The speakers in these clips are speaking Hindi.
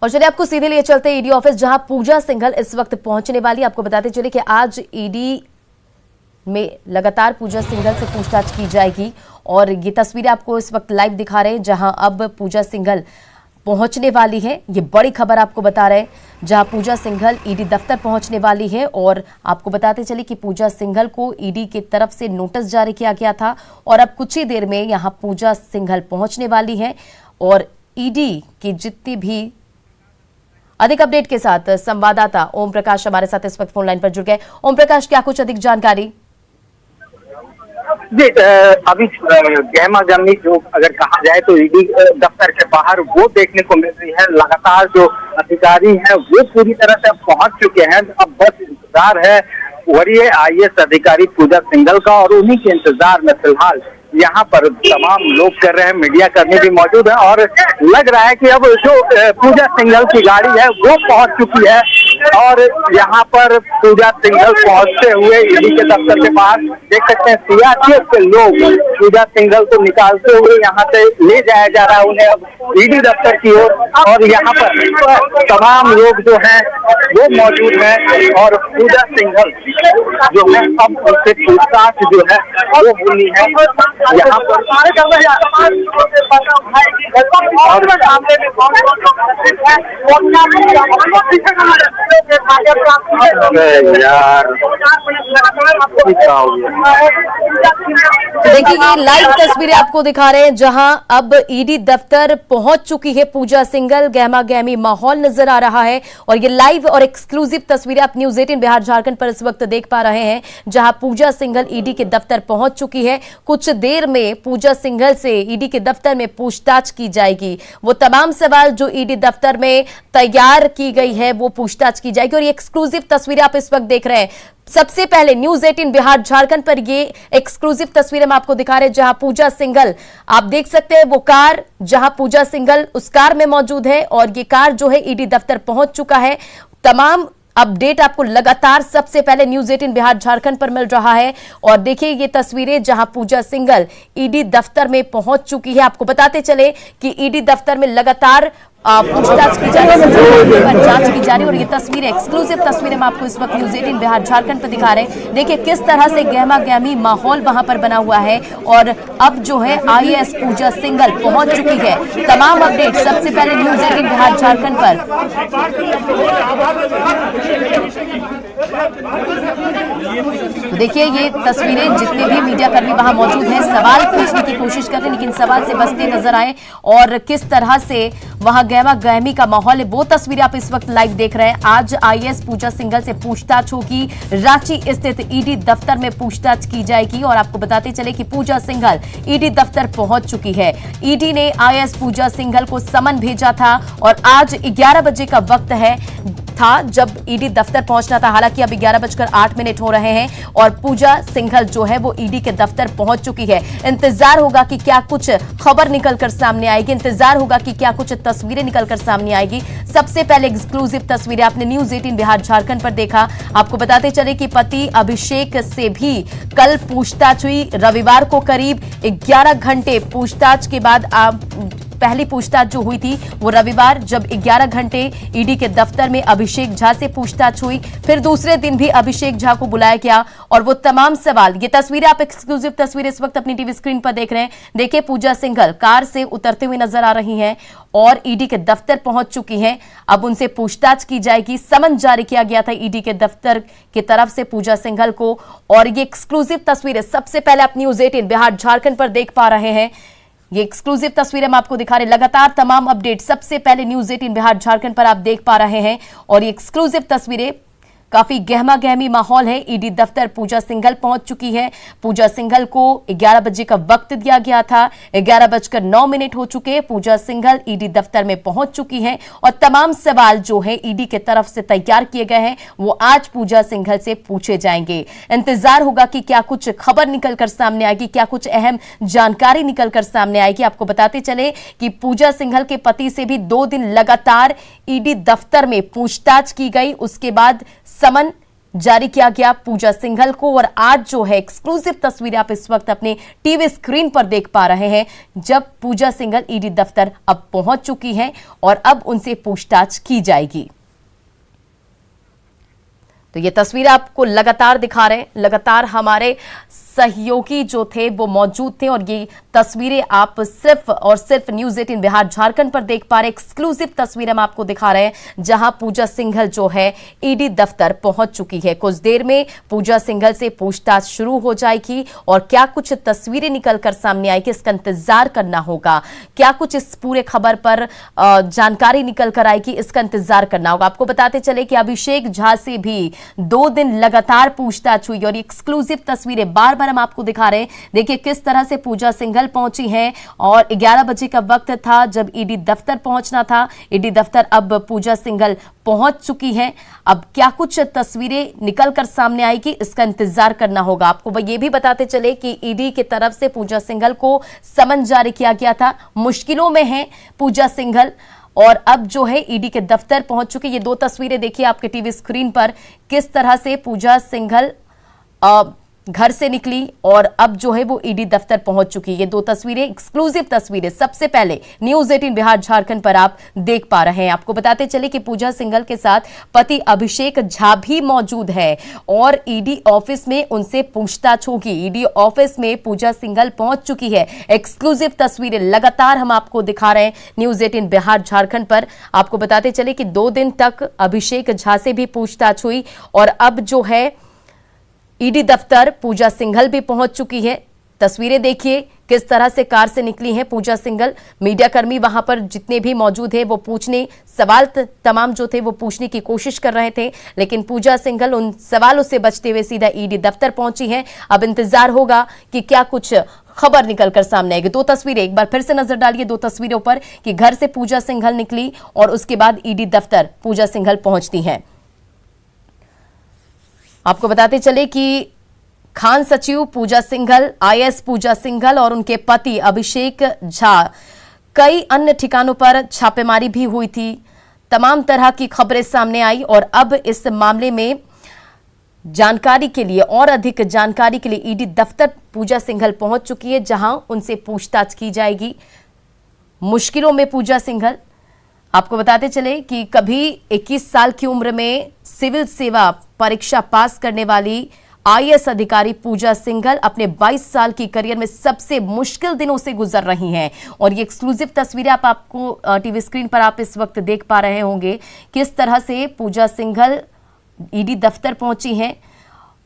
और चलिए आपको सीधे लिए चलते हैं ईडी ऑफिस, जहां पूजा सिंघल इस वक्त पहुंचने वाली। आपको बताते चले कि आज ईडी में लगातार पूजा सिंघल से पूछताछ की जाएगी और ये तस्वीरें आपको इस वक्त लाइव दिखा रहे हैं, जहां अब पूजा सिंघल पहुंचने वाली है। ये बड़ी खबर आपको बता रहे हैं, जहां पूजा सिंघल ईडी दफ्तर पहुंचने वाली है। और आपको बताते चले कि पूजा सिंघल को ईडी की तरफ से नोटिस जारी किया गया था और अब कुछ ही देर में यहां पूजा सिंघल पहुंचने वाली है। और ईडी की जितनी भी अधिक अपडेट के साथ संवाददाता ओम प्रकाश हमारे साथ इस वक्त फोन लाइन पर जुड़ गए। ओम प्रकाश, क्या कुछ अधिक जानकारी? जी, अभी गहमा गहमी जो अगर कहा जाए तो ईडी दफ्तर के बाहर वो देखने को मिल रही है। लगातार जो अधिकारी हैं वो पूरी तरह से पहुंच चुके हैं। अब बस इंतजार है वरीय IAS अधिकारी पूजा सिंघल का, और उन्हीं के इंतजार में फिलहाल यहाँ पर तमाम लोग कर रहे हैं। मीडिया कर्मी भी मौजूद है और लग रहा है कि अब जो पूजा सिंघल की गाड़ी है वो पहुंच चुकी है। और यहाँ पर पूजा सिंघल पहुंचते हुए ईडी के दफ्तर के बाहर देख सकते हैं CRPF के लोग पूजा सिंघल को निकालते हुए यहाँ से ले जाया जा रहा है उन्हें अब ईडी दफ्तर की ओर। और यहाँ पर तमाम लोग जो हैं वो मौजूद हैं और पूजा सिंघल जो है अब उनसे पूछताछ जो है वो होनी है यहाँ पर। देखिए ये लाइव तस्वीरें आपको दिखा रहे हैं, जहां अब ईडी दफ्तर पहुंच चुकी है पूजा सिंघल। गहमा गहमी माहौल नजर आ रहा है और ये लाइव और एक्सक्लूसिव तस्वीरें आप न्यूज 18 बिहार झारखंड पर इस वक्त देख पा रहे हैं, जहां पूजा सिंघल ईडी के दफ्तर पहुंच चुकी है। कुछ देर में पूजा सिंघल से ईडी के दफ्तर में पूछताछ की जाएगी। वो तमाम सवाल जो ईडी दफ्तर में तैयार की गई है वो पूछताछ की जाएगी। और ये एक्सक्लूसिव तस्वीरें आप इस वक्त देख रहे हैं। सबसे पहले न्यूज 18 बिहार झारखंड पर ये एक्सक्लूसिव तस्वीरें हम आपको दिखा रहे हैं, जहां पूजा सिंघल, आप देख सकते हैं वो कार, जहां पूजा सिंघल उस कार में मौजूद है और ये कार जो है ईडी दफ्तर पहुंच चुका है। तमाम अपडेट आपको लगातार सबसे पहले न्यूज 18 बिहार झारखंड पर मिल रहा है। और देखिए ये तस्वीरें जहां पूजा सिंघल ईडी दफ्तर में पहुंच चुकी है। आपको बताते चले कि ईडी दफ्तर में लगातार पूछताछ की जा रही है, जांच की जा रही है। और ये तस्वीरें, एक्सक्लूसिव तस्वीरें हम आपको इस वक्त न्यूज 18 बिहार झारखंड पर दिखा रहे हैं। देखिए किस तरह से गहमा गहमी माहौल वहां पर बना हुआ है। और अब जो है IAS पूजा सिंघल पहुंच चुकी है। तमाम अपडेट सबसे पहले न्यूज 18 बिहार झारखंड पर। तो देखिए ये तस्वीरें, जितने भी मीडिया कर्मी वहां मौजूद हैं सवाल पूछने की कोशिश कर रहे हैं, लेकिन सवाल से बचते नजर आए। और किस तरह से वहां गहमा गहमी का माहौल है वो तस्वीरें आप इस वक्त लाइव देख रहे हैं। आज IAS पूजा सिंघल से पूछताछ होगी। रांची स्थित ईडी दफ्तर में पूछताछ की जाएगी। और आपको बताते चले कि पूजा सिंघल ईडी दफ्तर पहुंच चुकी है। ईडी ने IAS पूजा सिंघल को समन भेजा था और आज 11 बजे का वक्त था जब ईडी दफ्तर पहुंचना था। हालांकि अब 11:08 हो रहे हैं और पूजा सिंघल जो है वो ईडी के दफ्तर पहुंच चुकी है। इंतजार होगा कि क्या कुछ खबर निकलकर सामने आएगी, इंतजार होगा कि क्या कुछ तस्वीरें निकलकर सामने आएगी। सबसे पहले एक्सक्लूसिव तस्वीरें आपने न्यूज 18 बिहार झारखंड पर देखा। आपको बताते चले कि पति अभिषेक से भी कल पूछताछ हुई। रविवार को करीब 11 घंटे पूछताछ के बाद पहली पूछताछ जो हुई थी वो रविवार, जब 11 घंटे ईडी के दफ्तर में अभिषेक झा से पूछताछ हुई। फिर दूसरे दिन भी अभिषेक झा को बुलाया गया और वो तमाम सवाल, ये तस्वीरें आप एक्सक्लूसिव तस्वीरें इस वक्त अपनी टीवी स्क्रीन पर देख रहे हैं। देखिए पूजा सिंघल कार से उतरते हुए नजर आ रही हैं और ईडी के दफ्तर पहुंच चुकी हैं। अब उनसे पूछताछ की जाएगी। समन जारी किया गया था ईडी के दफ्तर की तरफ से पूजा सिंघल को। और ये एक्सक्लूसिव तस्वीरें सबसे पहले आप न्यूज 18 बिहार झारखंड पर देख पा रहे हैं। ये एक्सक्लूसिव तस्वीरें हम आपको दिखा रहे हैं। लगातार तमाम अपडेट सबसे पहले न्यूज 18 बिहार झारखंड पर आप देख पा रहे हैं। और ये एक्सक्लूसिव तस्वीरें, काफी गहमा गहमी माहौल है। ईडी दफ्तर पूजा सिंघल पहुंच चुकी है। पूजा सिंघल को 11 बजे का वक्त दिया गया था। 11:09 हो चुके हैं। पूजा सिंघल ईडी दफ्तर में पहुंच चुकी हैं और तमाम सवाल जो है ईडी के तरफ से तैयार किए गए हैं वो आज पूजा सिंघल से पूछे जाएंगे। इंतजार होगा कि क्या कुछ खबर निकलकर सामने आएगी, क्या कुछ अहम जानकारी निकलकर सामने आएगी। आपको बताते चले कि पूजा सिंघल के पति से भी 2 दिन लगातार ईडी दफ्तर में पूछताछ की गई। उसके बाद समन जारी किया गया पूजा सिंघल को। और आज जो है एक्सक्लूसिव तस्वीरें आप इस वक्त अपने टीवी स्क्रीन पर देख पा रहे हैं, जब पूजा सिंघल ईडी दफ्तर अब पहुंच चुकी हैं और अब उनसे पूछताछ की जाएगी। तो ये तस्वीरें आपको लगातार दिखा रहे हैं, लगातार हमारे सहयोगी जो थे वो मौजूद थे और ये तस्वीरें आप सिर्फ और सिर्फ न्यूज़ 18 बिहार झारखंड पर देख पा रहे हैं। एक्सक्लूसिव तस्वीरें हम आपको दिखा रहे हैं जहां पूजा सिंघल जो है ईडी दफ्तर पहुंच चुकी है। कुछ देर में पूजा सिंघल से पूछताछ शुरू हो जाएगी और क्या कुछ तस्वीरें निकलकर सामने आएगी इसका इंतजार करना होगा। क्या कुछ इस पूरे खबर पर जानकारी निकल कर आएगी इसका इंतजार करना होगा। आपको बताते चले कि अभिषेक झा से भी 2 दिन लगातार पूछताछ हुई और एक्सक्लूसिव तस्वीरें बार बार हम आपको दिखा रहे हैं। देखिए किस तरह से पूजा सिंघल पहुंची हैं और 11 बजे का वक्त था जब ईडी दफ्तर पहुंचना था। ईडी दफ्तर अब पूजा सिंघल पहुंच चुकी हैं। अब क्या कुछ तस्वीरें निकलकर सामने आएगी इसका इंतजार करना होगा। आपको ये भी बताते चले कि ईडी की तरफ से पूजा सिंघल को समन जारी किया गया था। मुश्किलों में है पूजा सिंघल और अब जो है ईडी के दफ्तर पहुंच चुके। ये 2 तस्वीरें देखिए आपके टीवी स्क्रीन पर, किस तरह से पूजा सिंघल घर से निकली और अब जो है वो ईडी दफ्तर पहुंच चुकी है। ये 2 तस्वीरें एक्सक्लूसिव तस्वीरें सबसे पहले न्यूज़ 18 बिहार झारखंड पर आप देख पा रहे हैं। आपको बताते चले कि पूजा सिंघल के साथ पति अभिषेक झा भी मौजूद है और ईडी ऑफिस में उनसे पूछताछ होगी। ईडी ऑफिस में पूजा सिंघल पहुंच चुकी है। एक्सक्लूसिव तस्वीरें लगातार हम आपको दिखा रहे हैं न्यूज़ 18 बिहार झारखंड पर। आपको बताते चले कि 2 दिन तक अभिषेक झा से भी पूछताछ हुई और अब जो है ईडी दफ्तर पूजा सिंघल भी पहुंच चुकी है। तस्वीरें देखिए किस तरह से कार से निकली हैं पूजा सिंघल। मीडिया कर्मी वहां पर जितने भी मौजूद हैं वो पूछने सवाल तमाम जो थे वो पूछने की कोशिश कर रहे थे, लेकिन पूजा सिंघल उन सवालों से बचते हुए सीधा ईडी दफ्तर पहुंची हैं। अब इंतजार होगा कि क्या कुछ खबर निकलकर सामने आएगी। 2 तस्वीरें एक बार फिर से नजर डालिए 2 तस्वीरों पर कि घर से पूजा सिंघल निकली और उसके बाद ईडी दफ्तर पूजा सिंघल पहुंचती हैं। आपको बताते चले कि खान सचिव पूजा सिंघल, आईएएस पूजा सिंघल और उनके पति अभिषेक झा कई अन्य ठिकानों पर छापेमारी भी हुई थी। तमाम तरह की खबरें सामने आई और अब इस मामले में जानकारी के लिए और अधिक जानकारी के लिए ईडी दफ्तर पूजा सिंघल पहुंच चुकी है जहां उनसे पूछताछ की जाएगी। मुश्किलों में पूजा सिंघल। आपको बताते चले कि कभी 21 साल की उम्र में सिविल सेवा परीक्षा पास करने वाली आईएएस अधिकारी पूजा सिंघल अपने 22 साल की करियर में सबसे मुश्किल दिनों से गुजर रही हैं और ये एक्सक्लूसिव तस्वीरें आपको टीवी स्क्रीन पर आप इस वक्त देख पा रहे होंगे किस तरह से पूजा सिंघल ईडी दफ्तर पहुंची हैं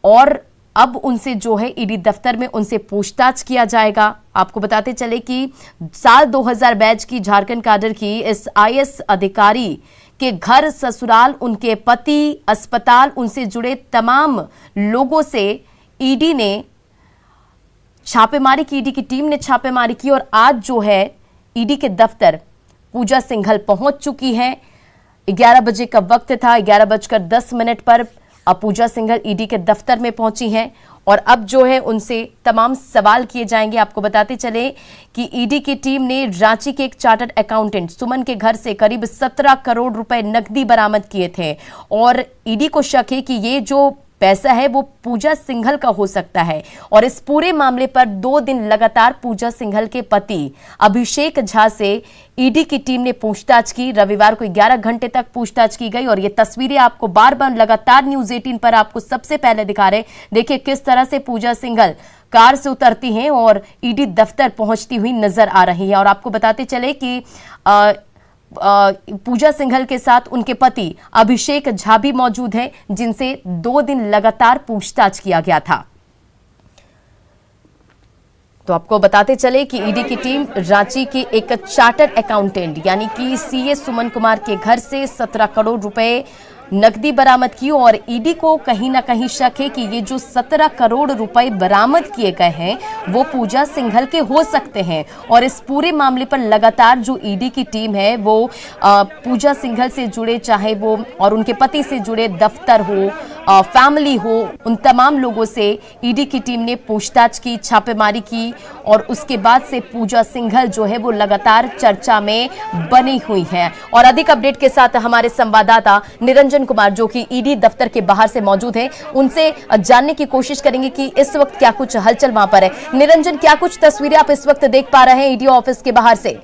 और अब उनसे जो है ईडी दफ्तर में उनसे पूछताछ किया जाएगा। आपको बताते चले कि साल 2000 बैच की झारखंड काडर की इस आईएएस अधिकारी के घर, ससुराल, उनके पति, अस्पताल, उनसे जुड़े तमाम लोगों से ईडी ने छापेमारी की, ईडी की टीम ने छापेमारी की और आज जो है ईडी के दफ्तर पूजा सिंघल पहुंच चुकी हैं। 11 बजे का वक्त था, 11:10 पर अब पूजा सिंघल ईडी के दफ्तर में पहुंची हैं और अब जो है उनसे तमाम सवाल किए जाएंगे। आपको बताते चले कि ईडी की टीम ने रांची के एक चार्टर्ड अकाउंटेंट सुमन के घर से करीब 17 करोड़ रुपए नकदी बरामद किए थे और ईडी को शक है कि ये जो पैसा है वो पूजा सिंघल का हो सकता है और इस पूरे मामले पर 2 दिन लगातार पूजा सिंघल के पति अभिषेक झा से ईडी की टीम ने पूछताछ की। रविवार को 11 घंटे तक पूछताछ की गई और ये तस्वीरें आपको बार बार लगातार न्यूज़ 18 पर आपको सबसे पहले दिखा रहे। देखिए किस तरह से पूजा सिंघल कार से उतरती हैं और ईडी दफ्तर पहुंचती हुई नजर आ रही है। और आपको बताते चले कि पूजा सिंघल के साथ उनके पति अभिषेक झा भी मौजूद हैं जिनसे 2 दिन लगातार पूछताछ किया गया था। तो आपको बताते चले कि ईडी की टीम रांची के एक चार्टर्ड अकाउंटेंट यानी कि सीए सुमन कुमार के घर से 17 करोड़ रुपए नकदी बरामद की और ईडी को कहीं ना कहीं शक है कि ये जो 17 करोड़ रुपए बरामद किए गए हैं वो पूजा सिंघल के हो सकते हैं और इस पूरे मामले पर लगातार जो ईडी की टीम है वो पूजा सिंघल से जुड़े चाहे वो और उनके पति से जुड़े दफ्तर हो, फैमिली हो, उन तमाम लोगों से ईडी की टीम ने पूछताछ की, छापेमारी की और उसके बाद से पूजा सिंघल जो है वो लगातार चर्चा में बनी हुई है। और अधिक अपडेट के साथ हमारे संवाददाता निरंजन कुमार जो कि ईडी दफ्तर के बाहर से मौजूद हैं, उनसे जानने की कोशिश करेंगे कि इस वक्त क्या कुछ हलचल वहां पर है। निरंजन, क्या कुछ तस्वीरें आप इस वक्त देख पा रहे हैं ईडी ऑफिस के बाहर से?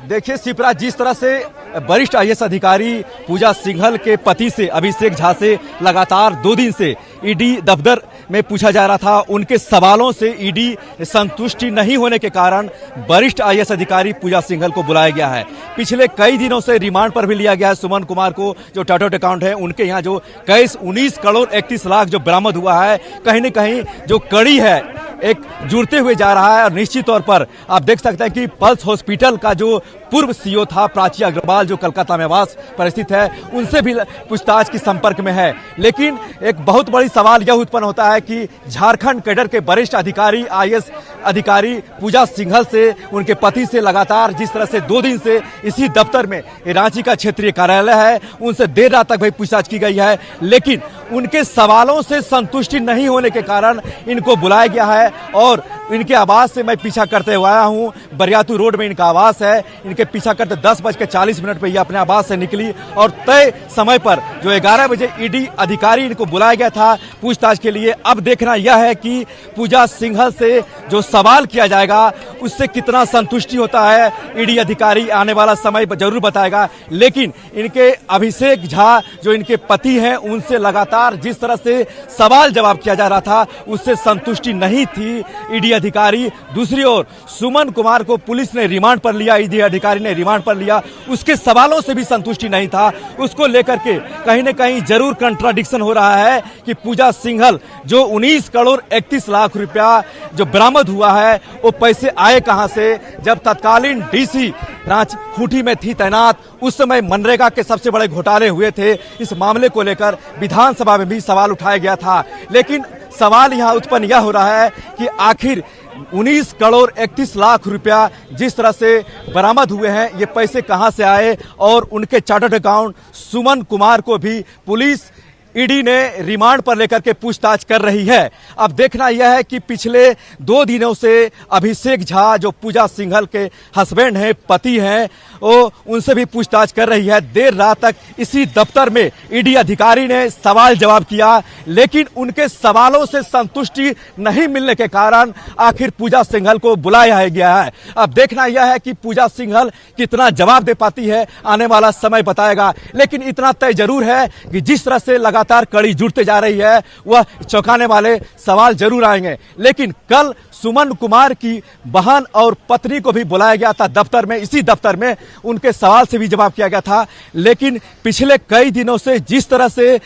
देखिए शिप्रा, जिस तरह से वरिष्ठ आईएएस अधिकारी पूजा सिंघल के पति से अभिषेक झा से लगातार 2 दिन से ईडी दफ्तर में पूछा जा रहा था, उनके सवालों से ईडी संतुष्टि नहीं होने के कारण वरिष्ठ आईएएस अधिकारी पूजा सिंघल को बुलाया गया है। पिछले कई दिनों से रिमांड पर भी लिया गया है सुमन कुमार को, जो चार्टर्ड अकाउंट है, उनके यहाँ जो कैश 19 करोड़ 31 लाख जो बरामद हुआ है, कहीं न कहीं जो कड़ी है एक जुड़ते हुए जा रहा है। और निश्चित तौर पर आप देख सकते हैं कि पल्स हॉस्पिटल का जो पूर्व सीईओ था प्राची अग्रवाल, जो कलकत्ता में वास पर स्थित है, उनसे भी पूछताछ के संपर्क में है। लेकिन एक बहुत बड़ी सवाल यह उत्पन्न होता है कि झारखंड कैडर के वरिष्ठ अधिकारी आईएएस अधिकारी पूजा सिंघल से, उनके पति से लगातार जिस तरह से 2 दिन से इसी दफ्तर में, रांची का क्षेत्रीय कार्यालय है, उनसे देर रात तक भी पूछताछ की गई है। लेकिन उनके सवालों से संतुष्टि नहीं होने के कारण इनको बुलाया गया है। और इनके आवास से मैं पीछा करते हुए आया हूँ, बरियातू रोड में इनका आवास है। इनके पीछा करते 10:40 पर ये अपने आवास से निकली और तय समय पर जो 11 बजे ईडी अधिकारी इनको बुलाया गया था पूछताछ के लिए। अब देखना यह है कि पूजा सिंघल से जो सवाल किया जाएगा उससे कितना संतुष्टि होता है, ईडी अधिकारी आने वाला समय जरूर बताएगा। लेकिन इनके अभिषेक झा जो इनके पति हैं, उनसे लगातार जिस तरह से सवाल जवाब किया जा रहा था उससे संतुष्टि नहीं थी ईडी अधिकारी। दूसरी ओर सुमन कुमार को पुलिस ने रिमांड पर लिया, ईडी अधिकारी ने रिमांड पर लिया, उसके सवालों से भी संतुष्टि नहीं था। उसको लेकर के कहीं न कहीं जरूर कंट्राडिक्शन हो रहा है कि पूजा सिंघल जो 19 करोड़ 31 लाख रुपया जो बरामद हुआ है, वो पैसे आए कहां से, जब तत्कालीन डीसी रांची खूंटी में थी तैनात, उस समय मनरेगा के सबसे बड़े घोटाले हुए थे। इस मामले को लेकर विधानसभा में भी सवाल उठाया गया था। लेकिन सवाल यहां उत्पन्न यह हो रहा है कि आखिर 19 करोड़ 31 लाख रुपया जिस तरह से बरामद हुए हैं, ये पैसे कहां से आए, और उनके चार्टर्ड अकाउंट सुमन कुमार को भी पुलिस ईडी ने रिमांड पर लेकर के पूछताछ कर रही है। अब देखना यह है कि पिछले 2 दिनों से अभिषेक झा जो पूजा सिंघल के हस्बैंड हैं, पति हैं, वो उनसे भी पूछताछ कर रही है। देर रात तक इसी दफ्तर में ईडी अधिकारी ने सवाल जवाब किया, लेकिन उनके सवालों से संतुष्टि नहीं मिलने के कारण आखिर पूजा सिंघल को बुलाया गया है। अब देखना यह है कि पूजा सिंघल कितना जवाब दे पाती है, आने वाला समय बताएगा। लेकिन इतना तय जरूर है कि जिस तरह से लगातार कड़ी जुड़ते जा रही है, वह चौंकाने वाले सवाल जरूर आएंगे। लेकिन कल सुमन कुमार की बहन और पत्नी को भी बुलाया गया था दफ्तर में, इसी दफ्तर में उनके सवाल से भी जवाब किया गया था। लेकिन पिछले कई दिनों से जिस तरह से